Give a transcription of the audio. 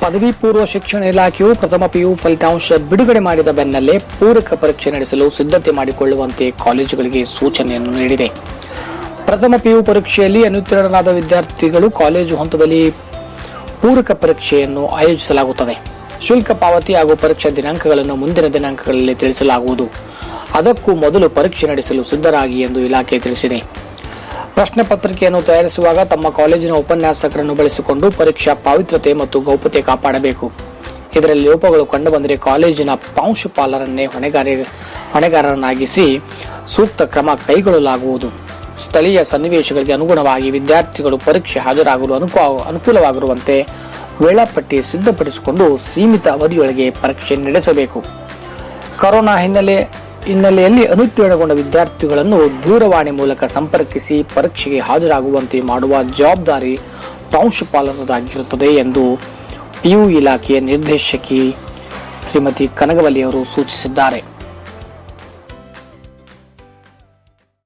ಪದವಿ ಪೂರ್ವ ಶಿಕ್ಷಣ ಇಲಾಖೆಯು ಪ್ರಥಮ ಪಿಯು ಫಲಿತಾಂಶ ಬಿಡುಗಡೆ ಮಾಡಿದ ಬೆನ್ನಲ್ಲೇ ಪೂರಕ ಪರೀಕ್ಷೆ ನಡೆಸಲು ಸಿದ್ಧತೆ ಮಾಡಿಕೊಳ್ಳುವಂತೆ ಕಾಲೇಜುಗಳಿಗೆ ಸೂಚನೆಯನ್ನು ನೀಡಿದೆ. ಪ್ರಥಮ ಪಿಯು ಪರೀಕ್ಷೆಯಲ್ಲಿ ಅನುತ್ತೀರ್ಣರಾದ ವಿದ್ಯಾರ್ಥಿಗಳು ಕಾಲೇಜು ಹಂತದಲ್ಲಿ ಪೂರಕ ಪರೀಕ್ಷೆಯನ್ನು ಆಯೋಜಿಸಲಾಗುತ್ತದೆ. ಶುಲ್ಕ ಪಾವತಿ ಹಾಗೂ ಪರೀಕ್ಷಾ ದಿನಾಂಕಗಳನ್ನು ಮುಂದಿನ ದಿನಾಂಕಗಳಲ್ಲಿ ತಿಳಿಸಲಾಗುವುದು. ಅದಕ್ಕೂ ಮೊದಲು ಪರೀಕ್ಷೆ ನಡೆಸಲು ಸಿದ್ಧರಾಗಿ ಎಂದು ಇಲಾಖೆ ತಿಳಿಸಿದೆ. ಪ್ರಶ್ನೆ ಪತ್ರಿಕೆಯನ್ನು ತಯಾರಿಸುವಾಗ ತಮ್ಮ ಕಾಲೇಜಿನ ಉಪನ್ಯಾಸಕರನ್ನು ಬಳಸಿಕೊಂಡು ಪರೀಕ್ಷಾ ಪಾವಿತ್ರ್ಯತೆ ಮತ್ತು ಗೌಪ್ಯತೆ ಕಾಪಾಡಬೇಕು. ಇದರಲ್ಲಿ ಲೋಪಗಳು ಕಂಡುಬಂದರೆ ಕಾಲೇಜಿನ ಪ್ರಾಂಶುಪಾಲರನ್ನೇ ಹೊಣೆಗಾರರನ್ನಾಗಿಸಿ ಸೂಕ್ತ ಕ್ರಮ ಕೈಗೊಳ್ಳಲಾಗುವುದು. ಸ್ಥಳೀಯ ಸನ್ನಿವೇಶಗಳಿಗೆ ಅನುಗುಣವಾಗಿ ವಿದ್ಯಾರ್ಥಿಗಳು ಪರೀಕ್ಷೆ ಹಾಜರಾಗಲು ಅನುಕೂಲವಾಗಿರುವಂತೆ ವೇಳಾಪಟ್ಟಿ ಸಿದ್ಧಪಡಿಸಿಕೊಂಡು ಸೀಮಿತ ಅವಧಿಯೊಳಗೆ ಪರೀಕ್ಷೆ ನಡೆಸಬೇಕು. ಕೊರೋನಾ ಹಿನ್ನೆಲೆಯಲ್ಲಿ ಅನುತ್ತೀರ್ಣಗೊಂಡ ವಿದ್ಯಾರ್ಥಿಗಳನ್ನು ದೂರವಾಣಿ ಮೂಲಕ ಸಂಪರ್ಕಿಸಿ ಪರೀಕ್ಷೆಗೆ ಹಾಜರಾಗುವಂತೆ ಮಾಡುವ ಜವಾಬ್ದಾರಿ ಪ್ರಾಂಶುಪಾಲರದಾಗಿರುತ್ತದೆ ಎಂದು ಪಿಯು ಇಲಾಖೆಯ ನಿರ್ದೇಶಕಿ ಶ್ರೀಮತಿ ಕನಗವಲ್ಲಿ ಅವರು ಸೂಚಿಸಿದ್ದಾರೆ.